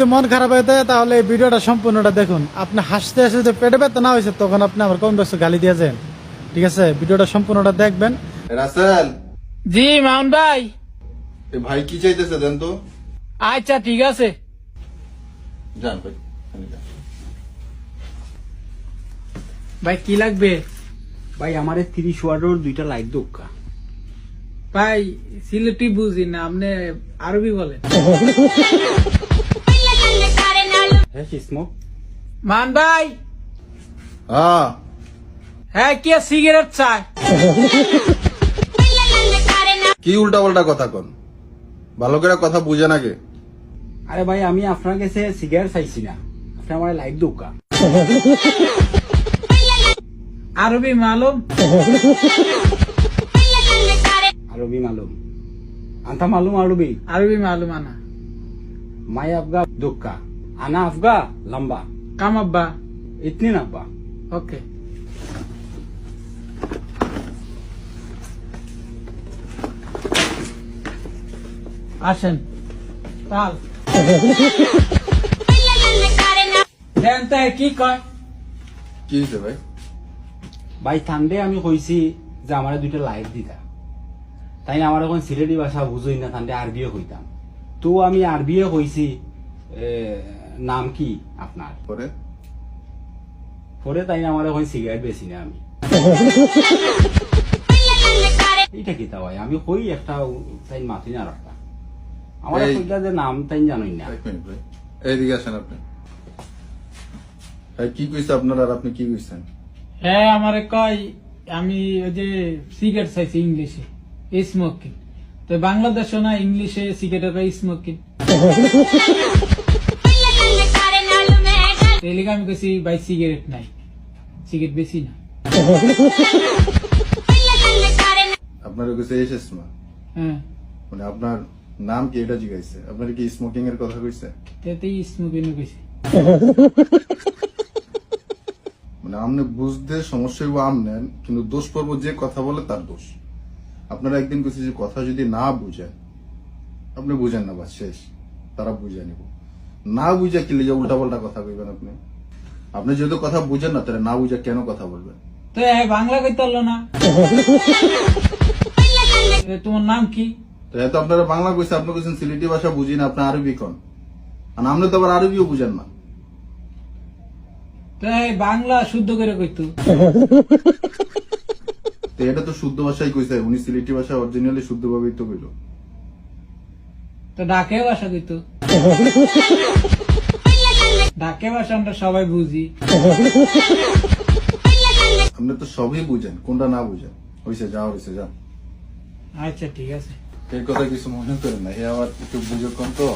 যদি মন খারাপ হয়ে থাকে তাহলে এই ভিডিওটা সম্পূর্ণটা দেখুন। আপনি হাসতে হাসতে পেটে ব্যথা না হয়েছে তখন আপনি আমার কমেন্ট বক্সে গালি দিয়ে যান। ঠিক আছে, ভিডিওটা সম্পূর্ণটা দেখবেন। রাসেল, জি মাউন ভাই। এ ভাই কি চাইতেছে দেন তো। আচ্ছা ঠিক আছে। যান ভাই, আমি যান। ভাই কি লাগবে? ভাই আমার 30 ওয়াটের দুইটা লাইট দোকা। ভাই সিলেটি বুঝি না, আপনি আরবি বলেন। হ্যাঁ স্মোক। মান ভাই, হ্যাঁ, হ্যাঁ কি সিগারেট চাই? কি উল্টা পাল্টা কথা কন, ভালো করে কথা বুঝে নাকি? আরে ভাই আমি আপনার কাছে সিগারেট চাইছি না, আপনি আমার লাইট দোকা। আরবি মালুম? আরবি মালুম আন্তা মালুম আরবি। আরবি মালুম আনা। মাই আফগা দোকা আনা আফগা লম্বা কাম আব্বা। ইতনি নাব্বা। ওকে আসেন তাল দেন তাই কি কয়? কি হয়েছে ভাই? ভাই ঠান্ডে আমি কইছি যে আমার দুইটা লাইট দিতা, তাই না? আমার এখন সিলেটি ভাষা বুঝই না, ঠান্ডে আরবিও কইতাম। তো আমি আরবিও কইছি নাম কি আপনার পরে পরে, তাই না? আমার এখন সিগারেট বেশি না আমি। এইটা কি তা ভাই আমি কই একটা তাই মাথি না রাখতা আমার এই- কইলা যে নাম তাই জানোই না। এক মিনিট ভাই, এইদিকে আসেন আপনি। ভাই কি কইছে আপনার আর আপনি কি কইছেন? হ্যাঁ আমারে কয় আমি ওই যে সিগারেট চাইছি ইংলিশে স্মোকিং, তো বাংলাদেশে না ইংলিশে সিগারেট স্মোকিং। এলিগে আমি কইছি ভাই সিগারেট নাই, সিগারেট বেশি না। আপনার কইছে এসেস মা, হ্যাঁ মানে আপনার নাম কি এটা জিজ্ঞাসা? আপনার কি স্মোকিং এর কথা কইছে? তেতেই স্মোকিং কইছি। মানে আপনি বুঝতে সমস্যা হইব আমনেন, কিন্তু দোষ পড়ব যে কথা বলে তার দোষ। আপনারা একদিন কইছে যে কথা যদি না বুঝেন, আপনি বুঝেন না, বাস শেষ, তারা বুঝে নিব। না বুঝে কি লিগে উল্টা পাল্টা কথা কইবেন আপনি? আপনি যেহেতু কথা বুঝেন না, তাহলে না বুঝে কেন কথা বলবেন? তো বাংলা কইতে পারলো না। তোমার নাম কি? তো এত আপনারা বাংলা কইছে, আপনি কইছেন সিলেটি ভাষা বুঝি না, আপনি আরবি কোন, আর আপনি তো আবার আরবিও বুঝেন না। তো বাংলা শুদ্ধ করে কইতো। তো এটা তো শুদ্ধ ভাষাই কইছে, উনি সিলেটি ভাষা অরিজিনালি শুদ্ধ ভাবেই তো কইল। তো ডাকে ভাষা কইতো। ডাকে ভাষা আমরা সবাই বুঝি। আপনি তো সবই বুঝেন, কোনটা না বুঝেন? হইছে, যা হইছে যা। আচ্ছা ঠিক আছে। এই কথা কিছু মনে করেন না, এ আবার একটু বুঝে কম তো।